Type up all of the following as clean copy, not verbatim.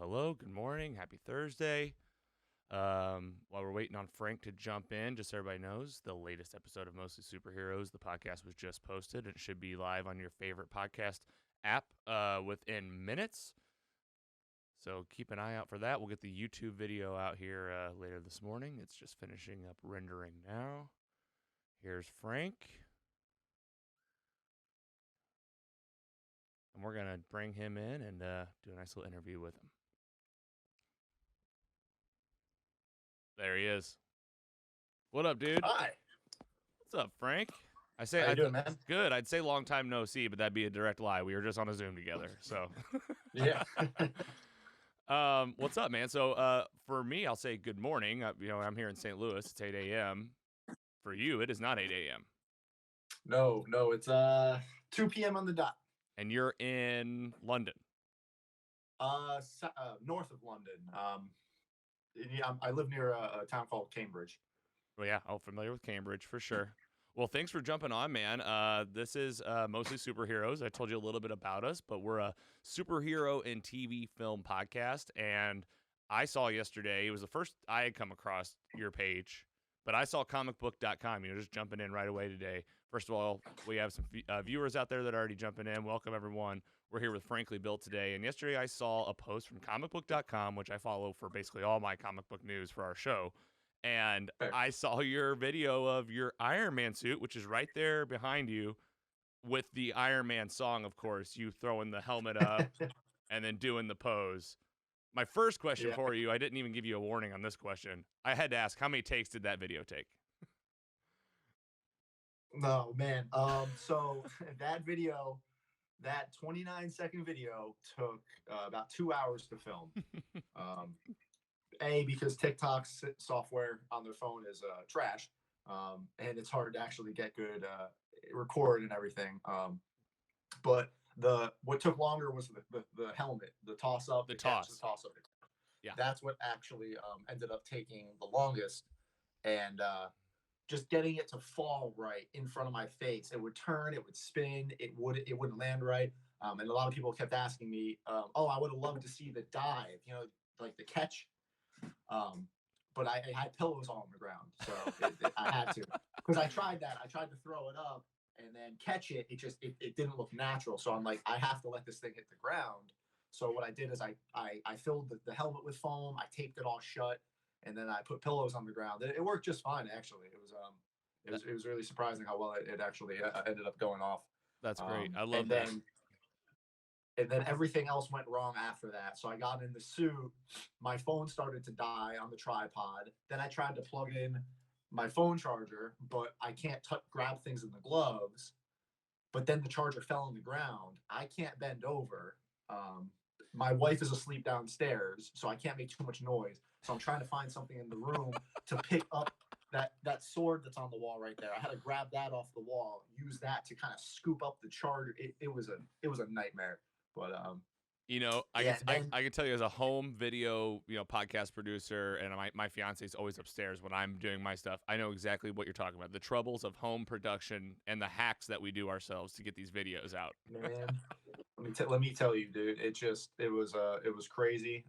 hello, good morning, happy Thursday. While we're waiting on Frank to jump in, just so everybody knows, the latest episode of Mostly Superheroes, the podcast was just posted. It should be live on your favorite podcast app within minutes. So keep an eye out for that. We'll get the YouTube video out here later this morning. It's just finishing up rendering now. Here's Frank. And we're going to bring him in and do a nice little interview with him. There he is. What up, dude? Hi. What's up, Frank? How you doing, man? Good. I'd say long time no see, but that'd be a direct lie. We were just on a Zoom together, so. Yeah. What's up, man? So, for me, I'll say good morning. I'm here in St. Louis. It's 8 a.m. For you, it is not 8 a.m. No, it's 2 p.m. on the dot. And you're in London. North of London. I live near a town called Cambridge. Well, yeah, I'm familiar with Cambridge for sure. Well, thanks for jumping on, man. This is Mostly Superheroes. I told you a little bit about us, but we're a superhero and TV film podcast. And I saw yesterday, it was the first I had come across your page, but I saw comicbook.com, just jumping in right away today. First of all, we have some viewers out there that are already jumping in. Welcome, everyone. We're here with Frankly Built today. And yesterday I saw a post from comicbook.com, which I follow for basically all my comic book news for our show. And I saw your video of your Iron Man suit, which is right there behind you with the Iron Man song, of course, you throwing the helmet up and then doing the pose. My first question for you, I didn't even give you a warning on this question. I had to ask, how many takes did that video take? No, man. So that video, that 29-second video took about 2 hours to film. Because TikTok's software on their phone is trash, and it's hard to actually get good record and everything. But what took longer was the helmet, the toss up, the toss up. Yeah, that's what actually ended up taking the longest, and just getting it to fall right in front of my face. It would turn, it would spin, it wouldn't land right. And a lot of people kept asking me, "Oh, I would have loved to see the dive, like the catch." But I had pillows all on the ground, so I had to, because I tried that. I tried to throw it up and then catch it. It didn't look natural. So I'm like, I have to let this thing hit the ground. So what I did is I filled the helmet with foam. I taped it all shut, and then I put pillows on the ground. It worked just fine, actually. It was really surprising how well it actually ended up going off. That's great. I love that. And then everything else went wrong after that. So I got in the suit. My phone started to die on the tripod. Then I tried to plug in my phone charger, but I can't grab things in the gloves. But then the charger fell on the ground. I can't bend over. My wife is asleep downstairs, so I can't make too much noise. So I'm trying to find something in the room to pick up that sword that's on the wall right there. I had to grab that off the wall, use that to kind of scoop up the charger. It was a nightmare. But I can tell you, as a home video podcast producer, and my fiance is always upstairs when I'm doing my stuff, I know exactly what you're talking about, the troubles of home production and the hacks that we do ourselves to get these videos out. Man, let me tell you, dude, it was crazy.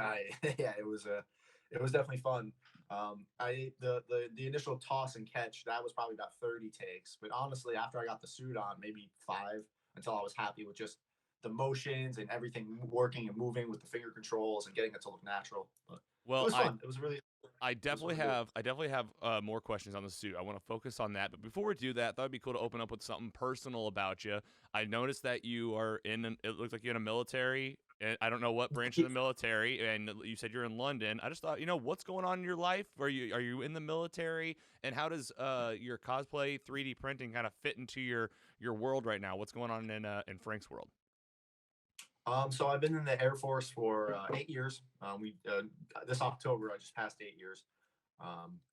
It was definitely fun. The initial toss and catch, that was probably about 30 takes, but honestly, after I got the suit on, maybe 5, until I was happy with just the motions and everything working and moving with the finger controls and getting it to look natural. But it was fun. I definitely have more questions on the suit. I want to focus on that. But before we do that, I thought it'd be cool to open up with something personal about you. I noticed that you are it looks like you're in a military. I don't know what branch of the military, and you said you're in London. I just thought, what's going on in your life? Are you in the military? And how does your cosplay 3D printing kind of fit into your world right now? What's going on in Frank's world? So I've been in the Air Force for 8 years. This October I just passed 8 years,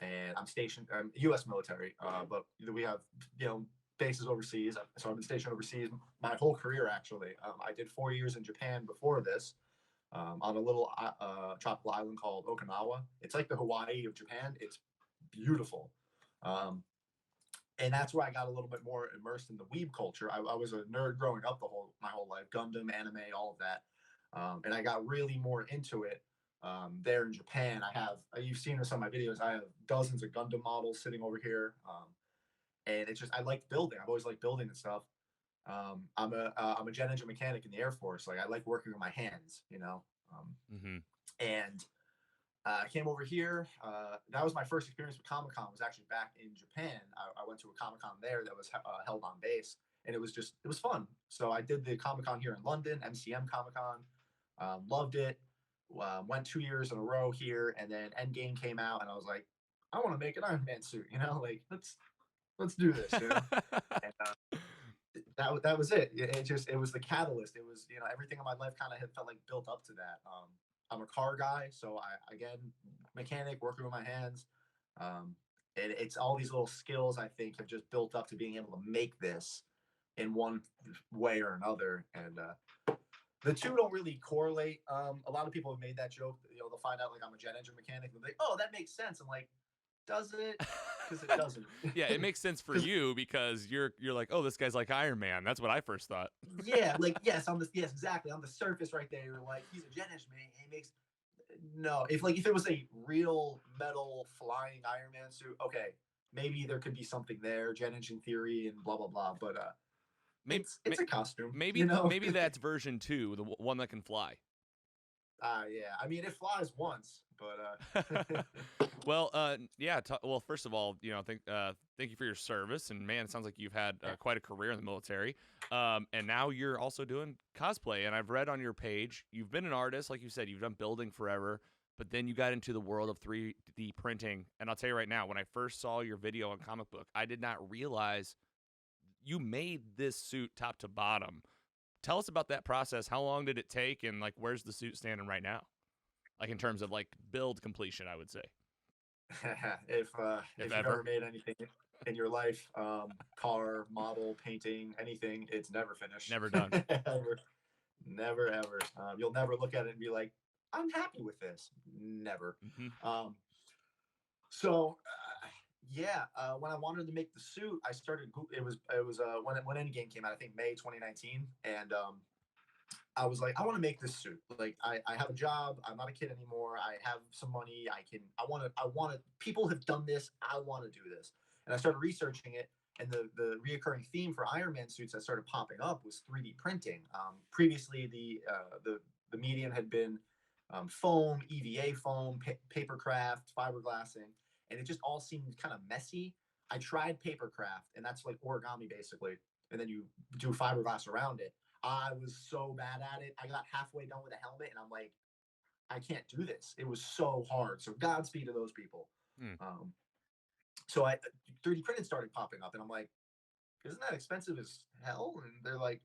and I'm stationed. I'm U.S. military, but we have bases overseas. So I've been stationed overseas my whole career. Actually, I did 4 years in Japan before this, on a little tropical island called Okinawa. It's like the Hawaii of Japan. It's beautiful. And that's where I got a little bit more immersed in the weeb culture. I was a nerd growing up my whole life, Gundam, anime, all of that. And I got really more into it there in Japan. You've seen some of my videos. I have dozens of Gundam models sitting over here, and it's just I like building. I've always liked building and stuff. I'm a jet engine mechanic in the Air Force. Like I like working with my hands, you know. Mm-hmm. And I came over here. That was my first experience with Comic Con. Was actually back in Japan. I went to a Comic Con there that was held on base, and it was fun. So I did the Comic Con here in London, MCM Comic Con. Loved it. Went 2 years in a row here, and then Endgame came out, and I was like, I want to make an Iron Man suit. You know, like let's do this. You know, and that was it. It was the catalyst. It was everything in my life kind of had felt like built up to that. I'm a car guy, so I again mechanic working with my hands. Um, and it's all these little skills I think have just built up to being able to make this in one way or another. And the two don't really correlate. A lot of people have made that joke. They'll find out like I'm a jet engine mechanic, and they're like, "Oh, that makes sense." I'm like, "Does it?" Because it doesn't. Yeah, it makes sense for you because you're like, oh, this guy's like Iron Man. That's what I first thought. Yeah, like yes, exactly on the surface right there. You're like, he's a jet engine man. He makes no. If it was a real metal flying Iron Man suit, okay, maybe there could be something there, jet engine theory and blah blah blah. But Maybe it's a costume, maybe you know. maybe that's version 2, the one that can fly. Yeah. I mean, it flies once, but Well, yeah. Well, first of all, thank you for your service, and man, it sounds like you've had quite a career in the military. And now you're also doing cosplay, and I've read on your page you've been an artist, like you said, you've done building forever, but then you got into the world of 3D printing. And I'll tell you right now, when I first saw your video on Comic Book, I did not realize you made this suit top to bottom. Tell us about that process. How long did it take, and like, where's the suit standing right now? Like in terms of like build completion, I would say. if If you've ever. ever made anything in your life, car, model, painting, anything, it's never finished. Never done. Ever. Never ever. You'll never look at it and be like, I'm happy with this. Never. Mm-hmm. So yeah, when I wanted to make the suit, I started. It was when Endgame came out. I think May 2019, and I was like, I want to make this suit. Like, I have a job. I'm not a kid anymore. I have some money. I want to, people have done this. I want to do this. And I started researching it. And the reoccurring theme for Iron Man suits that started popping up was 3D printing. Previously, the medium had been foam, EVA foam, paper craft, fiberglassing, and it just all seemed kind of messy. I tried paper craft, and that's like origami basically, and then you do fiberglass around it. I was so bad at it. I got halfway done with a helmet, and I'm like, I can't do this. It was so hard. So Godspeed to those people. Hmm. So I 3D printed started popping up, and I'm like, isn't that expensive as hell? And they're like,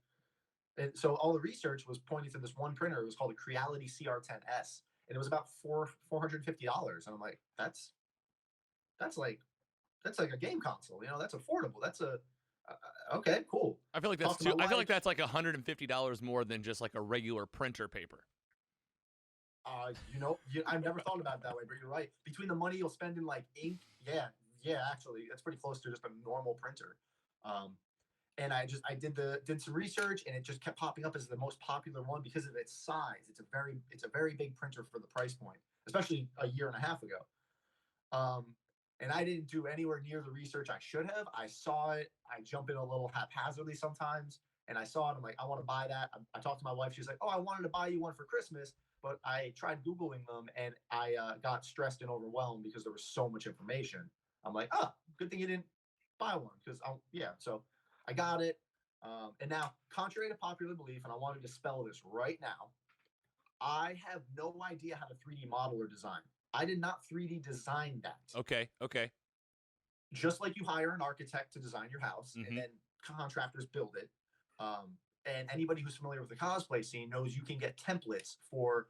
and so all the research was pointing to this one printer. It was called a Creality CR10S, and it was about $450. And I'm like, that's like a game console. That's affordable. That's a okay, cool. I feel like that's too. I feel like that's like $150 more than just like a regular printer paper. I've never thought about it that way, but you're right. Between the money you'll spend in like ink, yeah, actually, that's pretty close to just a normal printer. And I did some research, and it just kept popping up as the most popular one because of its size. It's a very big printer for the price point, especially a year and a half ago. And I didn't do anywhere near the research I should have. I saw it. I jump in a little haphazardly sometimes, and I saw it. I'm like, I want to buy that. I talked to my wife. She's like, oh, I wanted to buy you one for Christmas, but I tried Googling them, and I got stressed and overwhelmed because there was so much information. I'm like, oh, good thing you didn't buy one because So I got it. And now, contrary to popular belief, and I want to dispel this right now, I have no idea how to 3D model or design. I did not 3D design that. Okay. Just like you hire an architect to design your house, Mm-hmm. and then contractors build it. And anybody who's familiar with the cosplay scene knows you can get templates for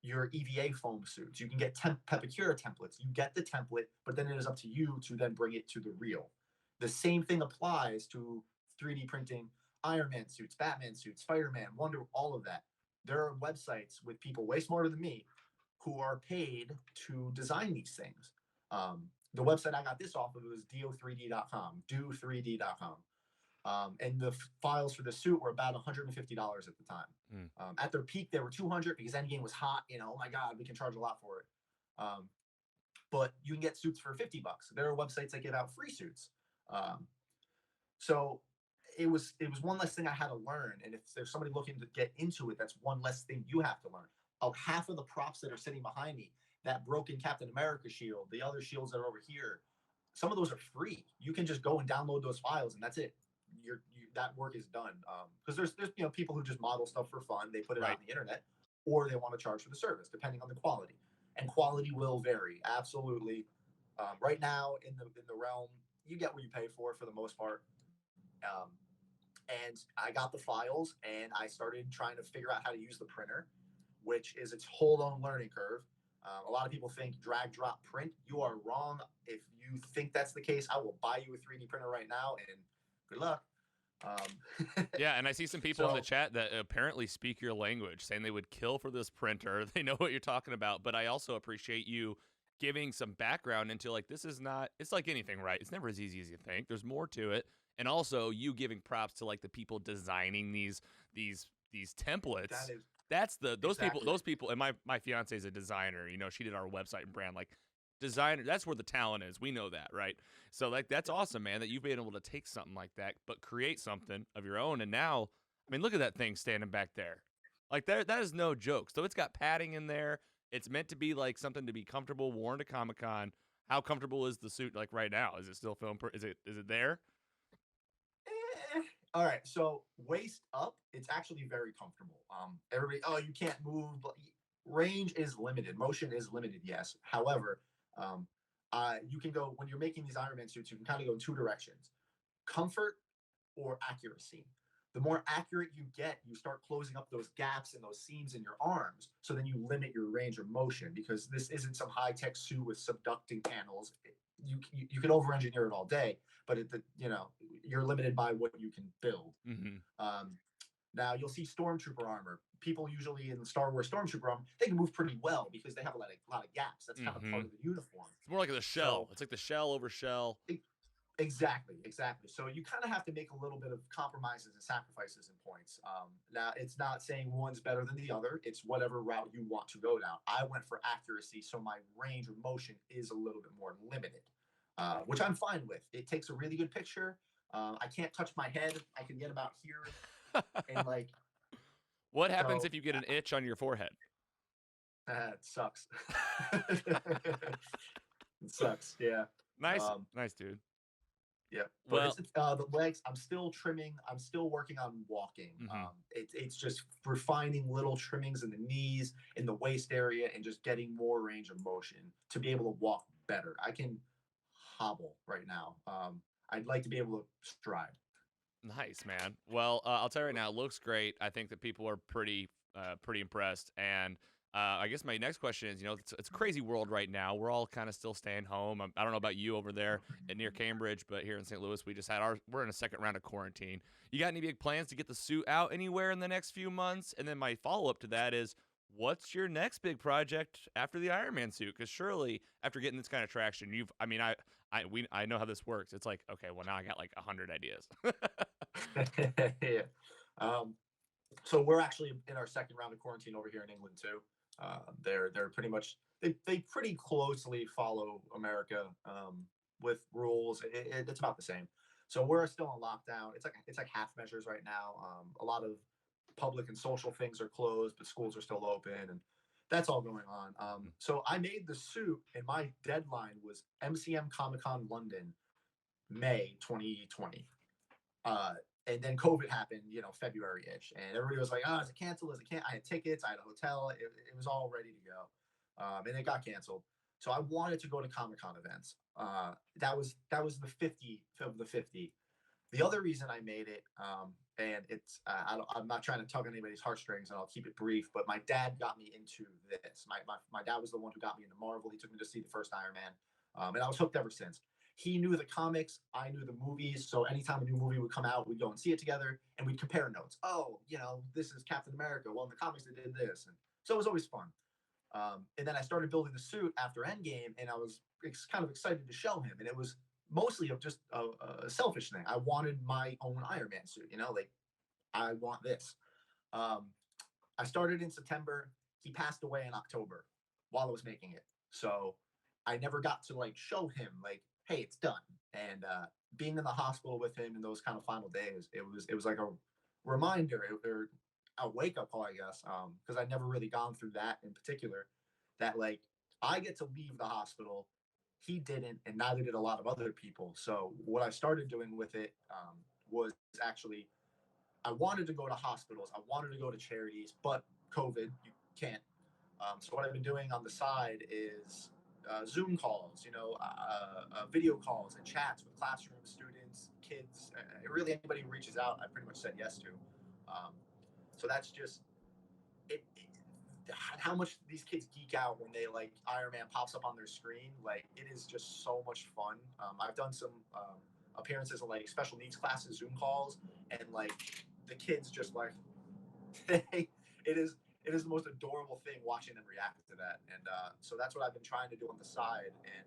your EVA foam suits. You can get Pepakura templates. You get the template, but then it is up to you to then bring it to the real. The same thing applies to 3D printing Iron Man suits, Batman suits, Spider-Man, Wonder, all of that. There are websites with people way smarter than me who are paid to design these things. The website I got this off of was do3d.com, do3d.com. And the files for the suit were about $150 at the time. Mm. At their peak, they were 200 because Endgame was hot. You know, oh my God, we can charge a lot for it. But you can get suits for $50. There are websites that give out free suits. So it was one less thing I had to learn. And if there's somebody looking to get into it, that's one less thing you have to learn. Half of the props that are sitting behind me, that broken Captain America shield, the other shields that are over here, some of those are free. You can just go and download those files, and that's it. That work is done. Because there's people who just model stuff for fun. They put it out on the internet, or they want to charge for the service, depending on the quality. And quality will vary, absolutely. Right now, in the realm, you get what you pay for the most part. And I got the files, and I started trying to figure out how to use the printer, which is its whole own learning curve. A lot of people think drag, drop, print. You are wrong. If you think that's the case, I will buy you a 3D printer right now, and good luck. Yeah, and I see some people in the chat that apparently speak your language, saying they would kill for this printer. They know what you're talking about, but I also appreciate you giving some background into, like, this is not, it's like anything, right? It's never as easy as you think. There's more to it. And also you giving props to, like, the people designing these templates. Those people, and my fiance is a designer. You know, she did our website and brand. Like, designer, that's where the talent is. We know that, right? So, like, that's awesome, man, that you've been able to take something like that but create something of your own. And now, I mean, look at that thing standing back there. Like, that is no joke. So it's got padding in there. It's meant to be like something to be comfortable, worn to Comic-Con. How comfortable is the suit, like, right now? Is it still film? Is it there? All right, so waist up, it's actually very comfortable. Everybody, oh, you can't move, but range is limited. Motion is limited, yes. However, you can go, when you're making these Iron Man suits, you can kind of go in two directions: comfort or accuracy. The more accurate you get, you start closing up those gaps and those seams in your arms. So then you limit your range of motion, because this isn't some high-tech suit with subducting panels. You can over-engineer it all day, but you're limited by what you can build. Mm-hmm. Now you'll see stormtrooper armor. People usually in the Star Wars stormtrooper armor, they can move pretty well because they have a lot of gaps. That's kind of part of the uniform. It's more like the shell. It's like the shell over shell. Exactly. So you kind of have to make a little bit of compromises and sacrifices in points. Now, it's not saying one's better than the other. It's whatever route you want to go down. I went for accuracy, so my range of motion is a little bit more limited, which I'm fine with. It takes a really good picture. I can't touch my head. I can get about here. And, like, what happens if you get an itch on your forehead? It sucks. It sucks. Yeah. Nice, dude. Yeah, but well, the legs, I'm still trimming. I'm still working on walking. It's just refining little trimmings in the knees, in the waist area, and just getting more range of motion to be able to walk better. I can hobble right now. I'd like to be able to stride. Nice, man. Well, I'll tell you right now, it looks great. I think that people are pretty impressed. And I guess my next question is, it's a crazy world right now. We're all kind of still staying home. I don't know about you over there near Cambridge, but here in St. Louis, we're in a second round of quarantine. You got any big plans to get the suit out anywhere in the next few months? And then my follow-up to that is, what's your next big project after the Iron Man suit? Because surely after getting this kind of traction, I know how this works. It's like, okay, well, now I got like 100 ideas. Yeah. So we're actually in our second round of quarantine over here in England too. They're pretty much, they pretty closely follow America with rules. It's about the same. So we're still on lockdown. It's like half measures right now. A lot of public and social things are closed, but schools are still open, and that's all going on. So I made the suit, and my deadline was MCM Comic-Con London, May 2020. And then COVID happened, February-ish, and everybody was like, "Oh, is it canceled? Is it can't?" I had tickets, I had a hotel, it was all ready to go, and it got canceled. So I wanted to go to Comic-Con events. That was the 50 of the 50. The other reason I made it, and it's I'm not trying to tug on anybody's heartstrings, and I'll keep it brief, but my dad got me into this. My dad was the one who got me into Marvel. He took me to see the first Iron Man, and I was hooked ever since. He knew the comics, I knew the movies, so anytime a new movie would come out, we'd go and see it together, and we'd compare notes. Oh, this is Captain America. Well, in the comics, they did this. And so it was always fun. And then I started building the suit after Endgame, and I was kind of excited to show him. And it was mostly of just a selfish thing. I wanted my own Iron Man suit, like I want this. Um, I started in September. He passed away in October while I was making it. So I never got to like show him like, hey, it's done. And being in the hospital with him in those kind of final days, it was like a reminder or a wake up call, I guess, because I'd never really gone through that in particular. That like I get to leave the hospital, he didn't, and neither did a lot of other people. So what I started doing with it was actually I wanted to go to hospitals, I wanted to go to charities, but COVID, you can't. So what I've been doing on the side is Zoom calls, video calls and chats with classroom students, kids, really anybody who reaches out. I pretty much said yes to. Um, so that's just it, how much these kids geek out when they like Iron Man pops up on their screen. Like it is just so much fun. I've done some appearances in like special needs classes, Zoom calls, and like the kids just like it is it is the most adorable thing watching them react to that. And so that's what I've been trying to do on the side. And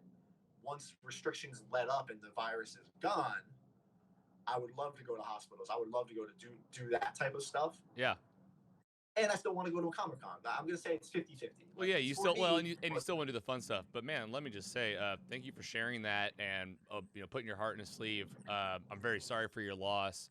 once restrictions let up and the virus is gone, I would love to go to hospitals. I would love to go to do that type of stuff. Yeah. And I still want to go to a Comic Con. I'm going to say it's 50-50. Well, Like, yeah, it's you for still well, me, and you still want to do the fun stuff. But man, let me just say, thank you for sharing that and putting your heart in a sleeve. I'm very sorry for your loss,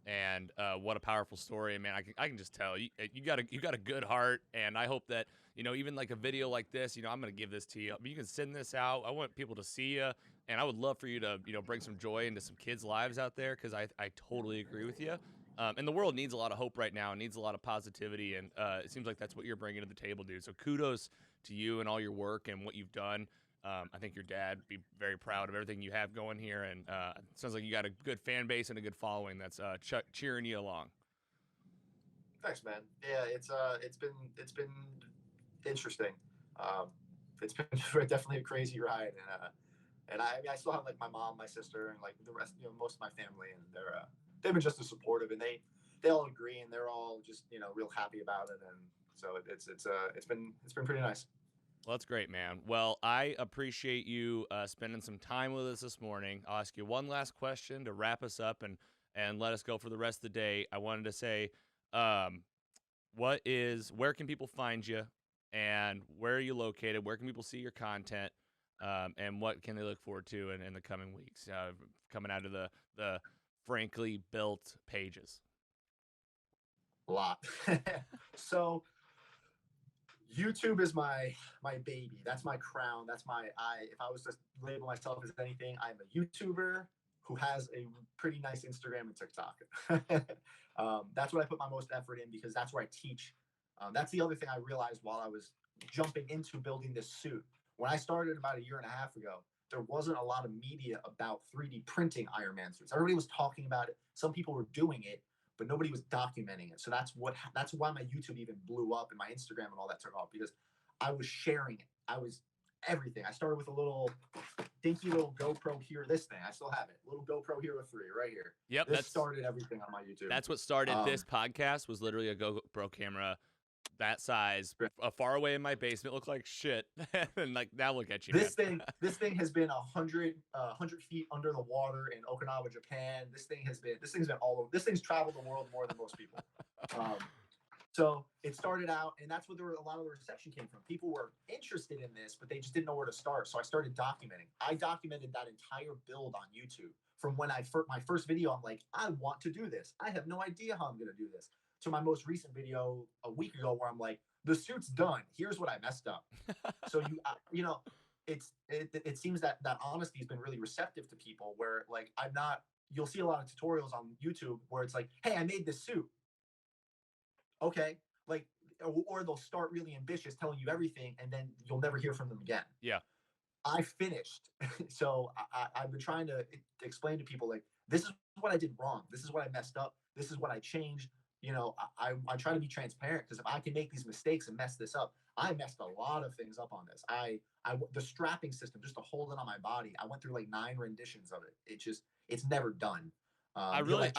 and what a powerful story, man. I can just tell you got a good heart, and I hope that even like a video like this, I'm gonna give this to you. You can send this out. I want people to see you, and I would love for you to bring some joy into some kids' lives out there because I totally agree with you. And the world needs a lot of hope right now. It needs a lot of positivity, and it seems like that's what you're bringing to the table, dude. So kudos to you and all your work and what you've done. I think your dad would be very proud of everything you have going here, and it sounds like you got a good fan base and a good following that's cheering you along. Thanks, man. Yeah, it's been interesting. Um, it's been definitely a crazy ride, and I mean, I still have like my mom, my sister, and like the rest, most of my family, and they've been just as supportive, and they all agree, and they're all just real happy about it, and so it's been pretty nice. Well, that's great, man. Well, I appreciate you spending some time with us this morning. I'll ask you one last question to wrap us up and let us go for the rest of the day. I wanted to say, um, where can people find you, and where are you located? Where can people see your content, and what can they look forward to in the coming weeks, coming out of the frankly built pages? A lot. So YouTube is my baby. That's my crown. That's my I. If I was to label myself as anything, I'm a YouTuber who has a pretty nice Instagram and TikTok. That's what I put my most effort in because that's where I teach. That's the other thing I realized while I was jumping into building this suit. When I started about a year and a half ago, there wasn't a lot of media about 3D printing Iron Man suits. Everybody was talking about it. Some people were doing it, but nobody was documenting it. So that's why my YouTube even blew up and my Instagram and all that took off because I was sharing it. I was everything. I started with a little dinky little GoPro Hero. This thing I still have it. Little GoPro Hero 3 right here. Yep, This started everything on my YouTube. That's what started this podcast. Was literally a GoPro camera that size, far away in my basement, looked like shit. And like now, look at you. This thing has been 100 feet under the water in Okinawa, Japan. This thing's been all over. This thing's traveled the world more than most people. So it started out, and that's where a lot of the reception came from. People were interested in this, but they just didn't know where to start. So I started documenting. I documented that entire build on YouTube from when my first video. I'm like, I want to do this. I have no idea how I'm going to do this. To my most recent video a week ago, where I'm like, the suit's done. Here's what I messed up. So it seems that honesty has been really receptive to people. Where like you'll see a lot of tutorials on YouTube where it's like, hey, I made this suit. Okay, like, or they'll start really ambitious, telling you everything, and then you'll never hear from them again. Yeah. I finished. So I've been trying to explain to people like, this is what I did wrong. This is what I messed up. This is what I changed. I try to be transparent because if I can make these mistakes and mess this up, I messed a lot of things up on this. The strapping system just to hold it on my body. I went through like 9 renditions of it. It's never done. The electronics.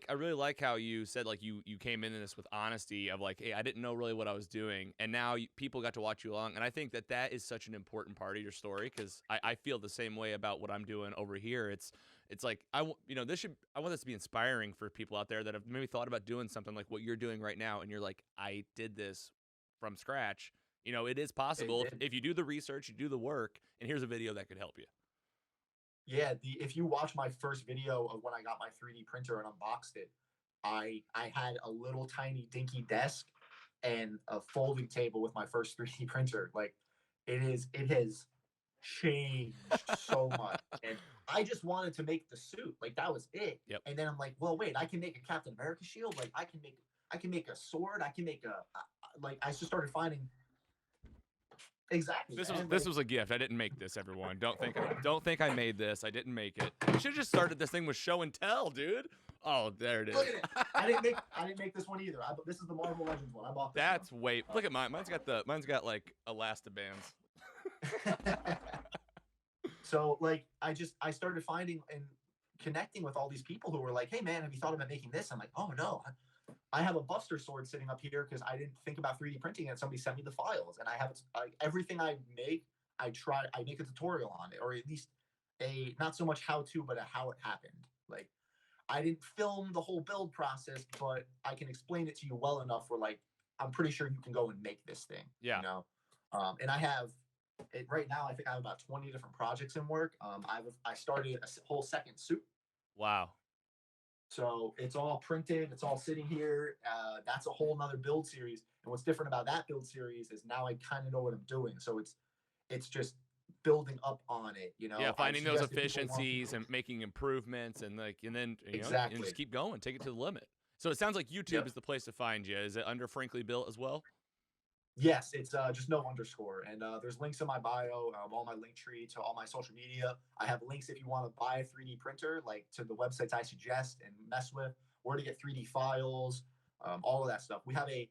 I really like how you said like you came into this with honesty of like, hey, I didn't know really what I was doing, and now people got to watch you along, and I think that that is such an important part of your story because I feel the same way about what I'm doing over here. It's like this should I want this to be inspiring for people out there that have maybe thought about doing something like what you're doing right now, and you're like, I did this from scratch. It is possible if you do the research, you do the work, and here's a video that could help you. Yeah, if you watch my first video of when I got my 3D printer and unboxed it, I had a little tiny dinky desk and a folding table with my first 3D printer. Like it has changed so much. And I just wanted to make the suit. Like that was it. Yep. And then I'm like, well, wait, I can make a Captain America shield. Like I can make a sword. I can make like I just started finding. Exactly. This was a gift. I didn't make this, everyone. Don't think I made this. I didn't make it. You should have just started this thing with show and tell, dude. Oh, there it is. Look at it. I didn't make this one either. This is the Marvel Legends one. I bought this. That's way. Look at mine. Mine's got like elastobands. So like I started finding and connecting with all these people who were like, hey man, have you thought about making this? I'm like, oh no. I have a Buster sword sitting up here because I didn't think about 3D printing it. And somebody sent me the files, and I have everything I make. I make a tutorial on it, or at least not so much how to, but a how it happened. Like I didn't film the whole build process, but I can explain it to you well enough where like I'm pretty sure you can go and make this thing. Yeah. And I have it right now. I think I have about 20 different projects in work. I started a whole second suit. Wow. So it's all printed. It's all sitting here. That's a whole nother build series. And what's different about that build series is now I kind of know what I'm doing. So it's just building up on it. Yeah, finding those efficiencies and making improvements, and then exactly. And just keep going, take it to the limit. So it sounds like YouTube is the place to find you. Is it under Frankly Built as well? Yes, it's just no underscore. And there's links in my bio, all my link tree to all my social media. I have links if you want to buy a 3D printer, like to the websites I suggest and mess with, where to get 3D files, all of that stuff. We have a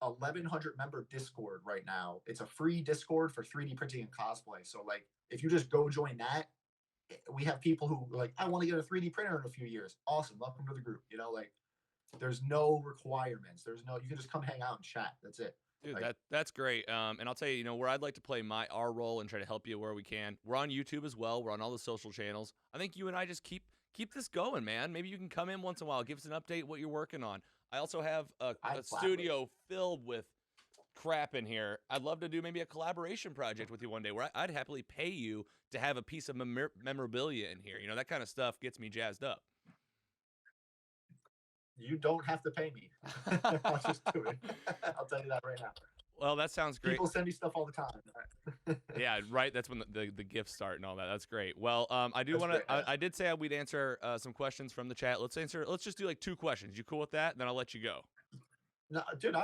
1,100 member Discord right now. It's a free Discord for 3D printing and cosplay. So like, if you just go join that, we have people who are like, I want to get a 3D printer in a few years. Awesome, welcome to the group. Like, there's no requirements. You can just come hang out and chat. That's it. Dude, that's great. And I'll tell you, where I'd like to play our role and try to help you where we can. We're on YouTube as well. We're on all the social channels. I think you and I just keep this going, man. Maybe you can come in once in a while, give us an update what you're working on. I also have a studio filled with crap in here. I'd love to do maybe a collaboration project with you one day where I'd happily pay you to have a piece of memorabilia in here. That kind of stuff gets me jazzed up. You don't have to pay me. I'll just do it. I'll tell you that right now. Well, that sounds great. People send me stuff all the time. Yeah, right. That's when the gifts start and all that. That's great. Well, I do want to. I did say we'd answer some questions from the chat. Let's just do like 2 questions. You cool with that? Then I'll let you go. No, dude.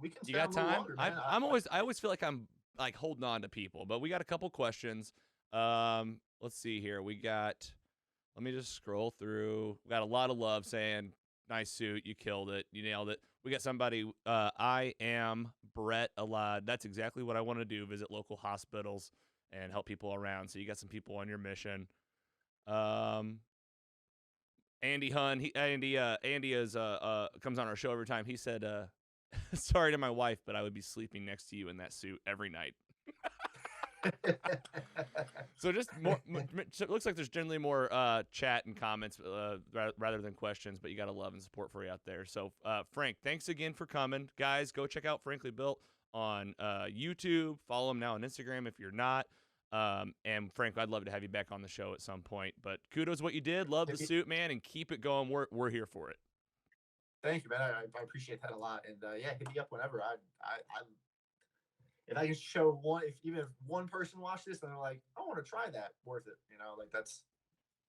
We can. You got time? I always feel like I'm like holding on to people, but we got a couple questions. Let's see here. Let me just scroll through. We got a lot of love saying, nice suit. You killed it. You nailed it. We got somebody, I am Brett Alad. That's exactly what I want to do. Visit local hospitals and help people around. So you got some people on your mission. Andy Hun, Andy is comes on our show every time. He said, sorry to my wife, but I would be sleeping next to you in that suit every night. So just more. It looks like there's generally more chat and comments rather than questions, but you got a love and support for you out there. So Frank, thanks again for coming, guys. Go check out Frankly Built on YouTube. Follow him now on Instagram if you're not. And Frank, I'd love to have you back on the show at some point. But kudos what you did. Love the suit, man, and keep it going. We're here for it. Thank you, man. I appreciate that a lot. And yeah, hit me up whenever. I if I can show even if one person watched this and they're like, I want to try that, worth it. Like that's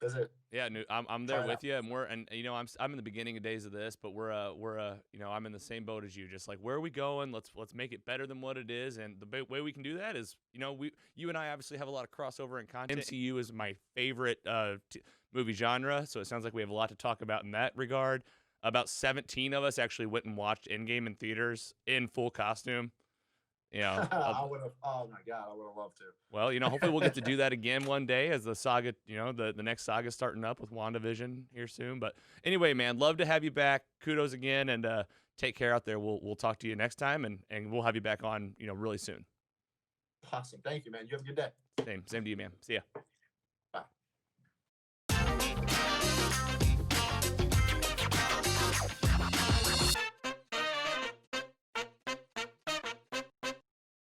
it. Yeah, I'm there with you, and I'm in the beginning of days of this, but we're I'm in the same boat as you. Just like, where are we going? Let's make it better than what it is, and the way we can do that is, you and I obviously have a lot of crossover in content. MCU is my favorite movie genre, so it sounds like we have a lot to talk about in that regard. About 17 of us actually went and watched Endgame in theaters in full costume. You know, I would have. Oh my god, I would have loved to. well, hopefully we'll get to do that again one day as the saga, the next saga starting up with WandaVision here soon. But anyway, man, love to have you back. Kudos again, and take care out there. We'll talk to you next time, and we'll have you back on, really soon. Awesome. Thank you, man. You have a good day. Same to you, man. See ya.